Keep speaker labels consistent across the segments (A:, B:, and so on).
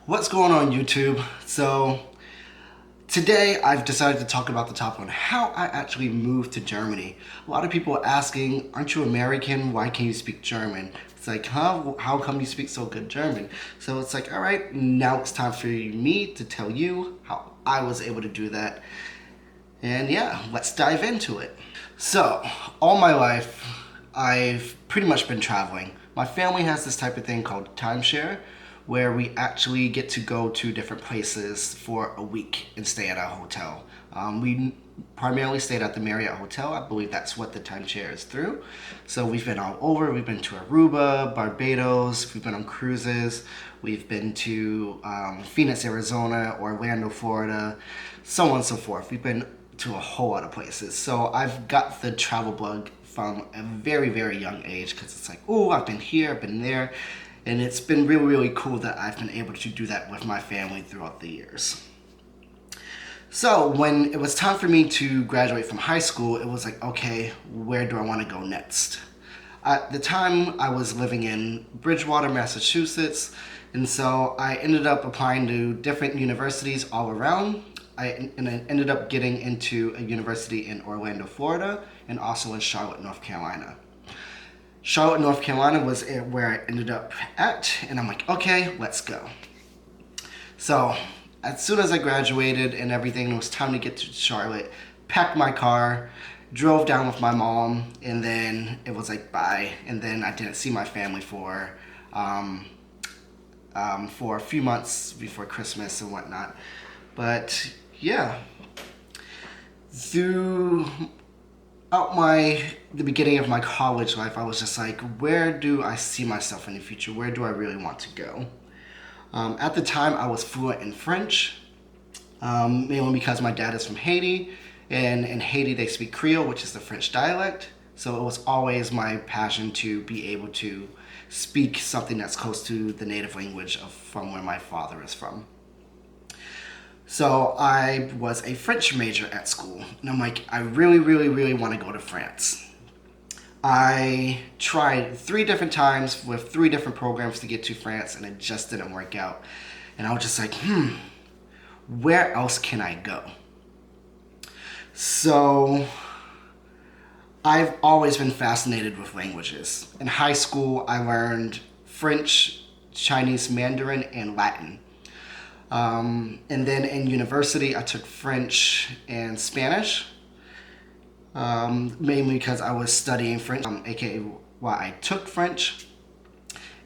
A: What's going on YouTube? So today I've decided to talk about the topic on how I actually moved to Germany. A lot of people are asking, aren't you American? Why can't you speak German? It's like, huh? How come you speak so good German? So it's like, all right, now it's time for me to tell you how I was able to do that. And yeah, let's dive into it. So, all my life, I've pretty much been traveling. My family has this type of thing called timeshare, where we actually get to go to different places for a week and stay at a hotel. We primarily stayed at the Marriott Hotel. I believe that's what the timeshare is through. So we've been all over. We've been to Aruba, Barbados. We've been on cruises. We've been to Phoenix, Arizona, Orlando, Florida, so on and so forth. We've been to a whole lot of places. So I've got the travel bug from a very, very young age because it's like, oh, I've been here, I've been there. And it's been really, really cool that I've been able to do that with my family throughout the years. So when it was time for me to graduate from high school, it was like, okay, where do I want to go next? At the time, I was living in Bridgewater, Massachusetts, and so I ended up applying to different universities all around. I ended up getting into a university in Orlando, Florida, and also in Charlotte, North Carolina. Charlotte, North Carolina was where I ended up at, and I'm like, okay, let's go. So as soon as I graduated and everything, it was time to get to Charlotte, packed my car, drove down with my mom, and then it was like bye. And then I didn't see my family for a few months before Christmas and whatnot. But yeah, throughout the beginning of my college life, I was just like, where do I see myself in the future? Where do I really want to go? At the time, I was fluent in French, mainly because my dad is from Haiti, and in Haiti they speak Creole, which is the French dialect. So it was always my passion to be able to speak something that's close to the native language from where my father is from. So I was a French major at school, and I'm like, I really, really, really want to go to France. I tried 3 different times with 3 different programs to get to France, and it just didn't work out. And I was just like, where else can I go? So I've always been fascinated with languages. In high school, I learned French, Chinese Mandarin, and Latin. And then in university, I took French and Spanish, mainly because I was studying French, aka why I took French,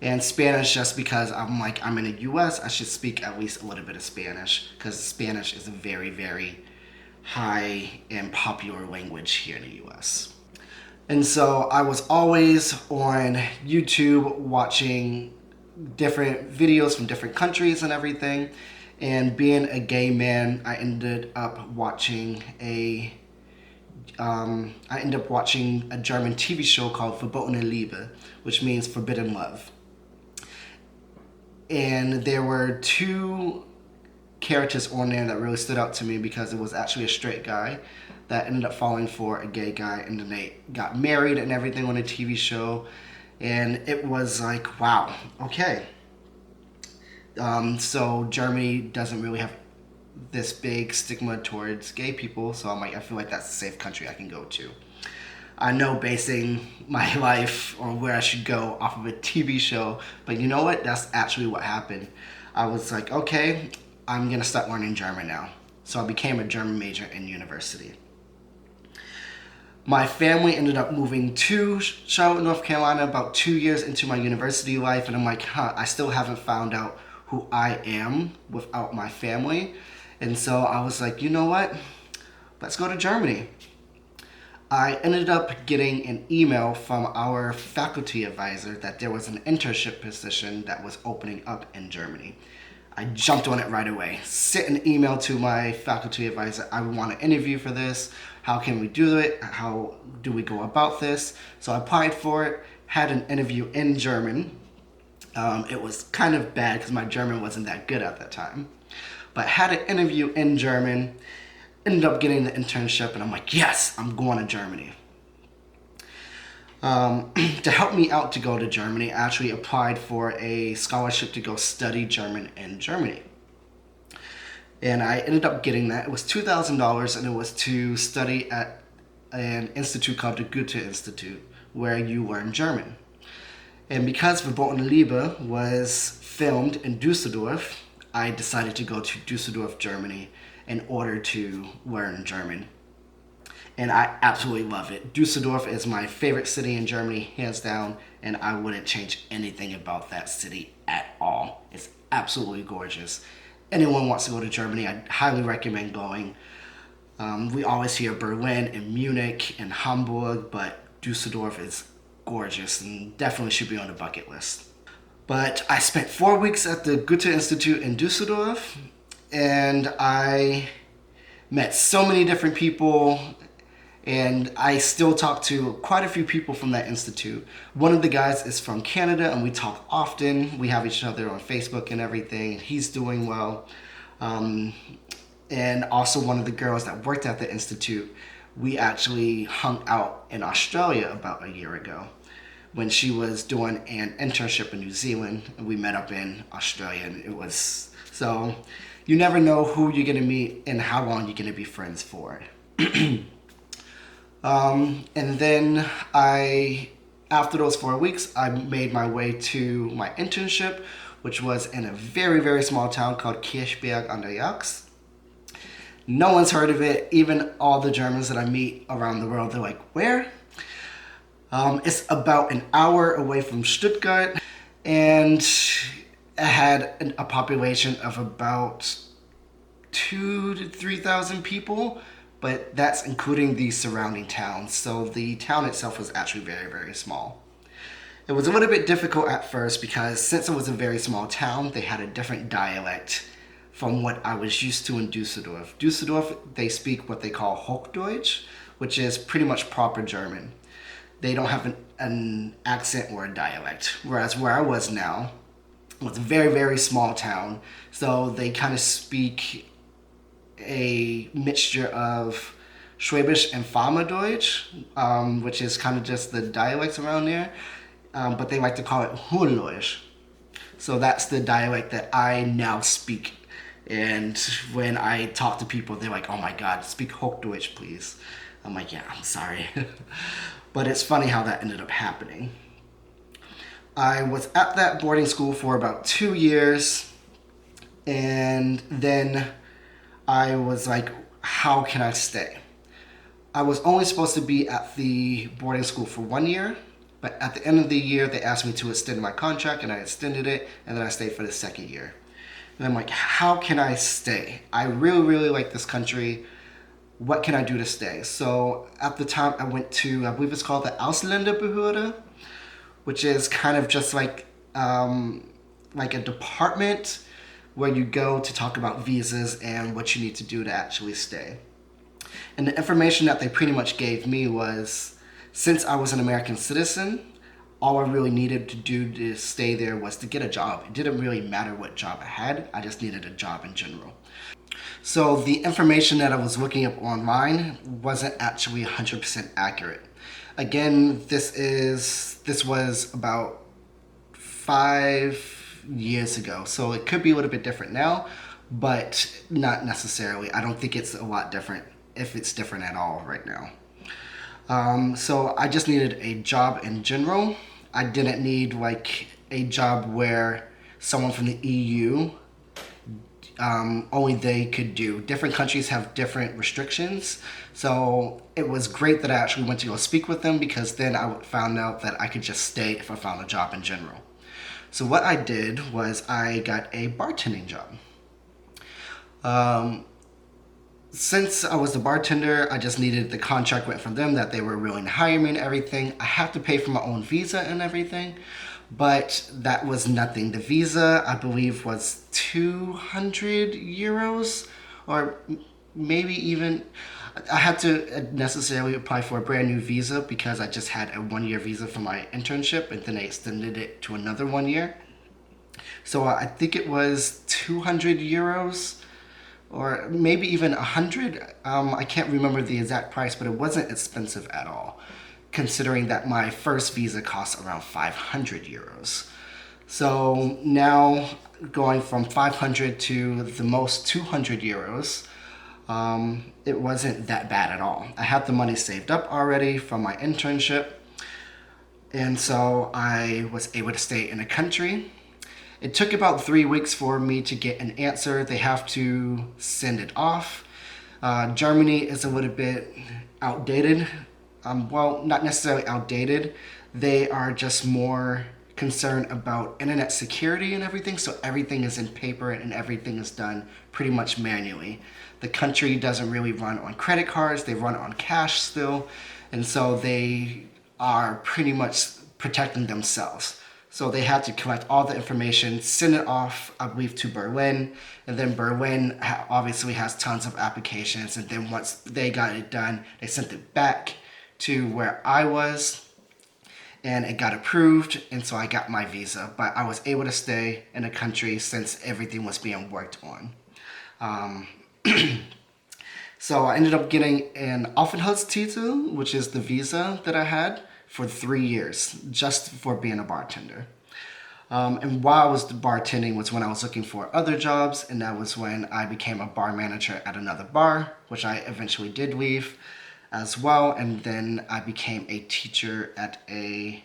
A: and Spanish just because I'm like, I'm in the US, I should speak at least a little bit of Spanish, because Spanish is a very, very high and popular language here in the US. And so I was always on YouTube watching different videos from different countries and everything. And being a gay man, I ended up watching a German TV show called Verbotene Liebe, which means forbidden love. And there were 2 characters on there that really stood out to me because it was actually a straight guy that ended up falling for a gay guy, and then they got married and everything on a TV show. And it was like, wow, okay. So Germany doesn't really have this big stigma towards gay people, so I'm like, I feel like that's a safe country I can go to. I know basing my life on where I should go off of a TV show, but you know what? That's actually what happened. I was like, okay, I'm gonna start learning German now. So I became a German major in university. My family ended up moving to Charlotte, North Carolina about 2 years into my university life, and I'm like, I still haven't found out who I am without my family. And so I was like, you know what? Let's go to Germany. I ended up getting an email from our faculty advisor that there was an internship position that was opening up in Germany. I jumped on it right away. Sent an email to my faculty advisor. I want to interview for this. How can we do it? How do we go about this? So I applied for it, had an interview in German. It was kind of bad because my German wasn't that good at that time. But had an interview in German, ended up getting the internship, and I'm like, yes, I'm going to Germany. To help me out to go to Germany, I actually applied for a scholarship to go study German in Germany. And I ended up getting that. It was $2,000, and it was to study at an institute called the Goethe Institute, where you learn German. And because Verboten Liebe was filmed in Dusseldorf, I decided to go to Dusseldorf, Germany, in order to learn German. And I absolutely love it. Dusseldorf is my favorite city in Germany, hands down, and I wouldn't change anything about that city at all. It's absolutely gorgeous. Anyone wants to go to Germany, I highly recommend going. We always hear Berlin and Munich and Hamburg, but Dusseldorf is gorgeous and definitely should be on the bucket list. But I spent 4 weeks at the Goethe Institute in Dusseldorf, and I met so many different people, and I still talk to quite a few people from that institute. One of the guys is from Canada, and we talk often. We have each other on Facebook and everything. He's doing well. And also one of the girls that worked at the institute, we actually hung out in Australia about a year ago when she was doing an internship in New Zealand, and we met up in Australia, and it was, so you never know who you're gonna meet and how long you're gonna be friends for. And then after those 4 weeks, I made my way to my internship, which was in a very, very small town called Kirchberg an der Jagd. No one's heard of it. Even all the Germans that I meet around the world, they're like, where? It's about an hour away from Stuttgart, and it had a population of about 2,000 to 3,000 people, but that's including the surrounding towns. So the town itself was actually very, very small. It was a little bit difficult at first because since it was a very small town, they had a different dialect from what I was used to in Dusseldorf. Dusseldorf, they speak what they call Hochdeutsch, which is pretty much proper German. They don't have an accent or a dialect. Whereas where I was now, it was a very, very small town. So they kind of speak a mixture of Schwäbisch and Pharmadeutsch, which is kind of just the dialects around there. But they like to call it Hohenloisch. So that's the dialect that I now speak. And when I talk to people, they're like, oh my God, speak Hochdeutsch, please. I'm like, yeah, I'm sorry. But it's funny how that ended up happening. I was at that boarding school for about 2 years. And then I was like, how can I stay? I was only supposed to be at the boarding school for 1 year. But at the end of the year, they asked me to extend my contract, and I extended it. And then I stayed for the second year. And I'm like, how can I stay? I really, really like this country. What can I do to stay? So at the time, I went to, I believe it's called the Ausländerbehörde, which is kind of just like a department where you go to talk about visas and what you need to do to actually stay. And the information that they pretty much gave me was, since I was an American citizen, all I really needed to do to stay there was to get a job. It didn't really matter what job I had. I just needed a job in general. So the information that I was looking up online wasn't actually 100% accurate. Again, this was about 5 years ago. So it could be a little bit different now, but not necessarily. I don't think it's a lot different, if it's different at all right now. So I just needed a job in general. I didn't need like a job where someone from the EU, only they could do. Different countries have different restrictions. So it was great that I actually went to go speak with them, because then I found out that I could just stay if I found a job in general. So what I did was I got a bartending job. Since I was the bartender, I just needed the contract went from them that they were willing to hire me and everything. I had to pay for my own visa and everything, but that was nothing. The visa, I believe, was 200 euros, or maybe even, I had to necessarily apply for a brand new visa because I just had a 1 year visa for my internship, and then they extended it to another 1 year. So I think it was 200 euros. Or maybe even 100. I can't remember the exact price, but it wasn't expensive at all. considering that my first visa cost around 500 euros. So now going from 500 to the most 200 euros, it wasn't that bad at all. I had the money saved up already from my internship, and so I was able to stay in a country. It took about 3 weeks for me to get an answer. They have to send it off. Germany is a little bit outdated. Well, not necessarily outdated. They are just more concerned about internet security and everything, so everything is in paper and everything is done pretty much manually. The country doesn't really run on credit cards, they run on cash still, and so they are pretty much protecting themselves. So they had to collect all the information, send it off, I believe, to Berlin, and then Berlin obviously has tons of applications, and then once they got it done, they sent it back to where I was, and it got approved, and so I got my visa. But I was able to stay in the country since everything was being worked on. So I ended up getting an Aufenthaltstitel, which is the visa that I had for 3 years, just for being a bartender. And while I was bartending was when I was looking for other jobs, and that was when I became a bar manager at another bar, which I eventually did leave as well, and then I became a teacher at a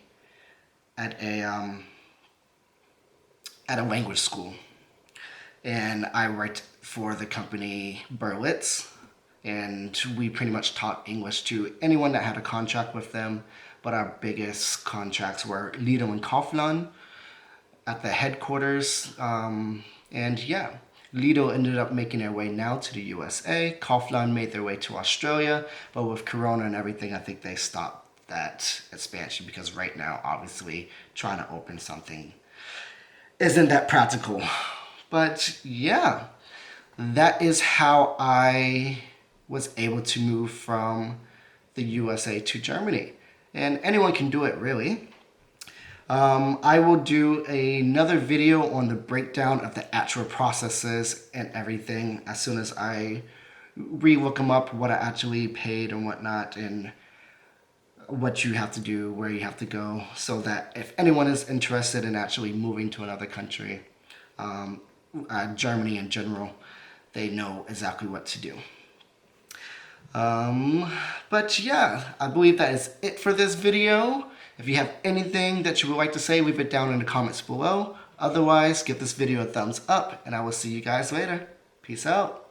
A: language school, and I worked for the company Berlitz, and we pretty much taught English to anyone that had a contract with them. But our biggest contracts were Lidl and Kaufland at the headquarters, and yeah. Lidl ended up making their way now to the USA. Kaufland made their way to Australia, but with Corona and everything, I think they stopped that expansion because right now, obviously, trying to open something isn't that practical. But yeah, that is how I was able to move from the USA to Germany. And anyone can do it, really. I will do another video on the breakdown of the actual processes and everything as soon as I re-look them up, what I actually paid and whatnot, and what you have to do, where you have to go, so that if anyone is interested in actually moving to another country, Germany in general, they know exactly what to do. But yeah, I believe that is it for this video. If you have anything that you would like to say, leave it down in the comments below. Otherwise, give this video a thumbs up, and I will see you guys later. Peace out.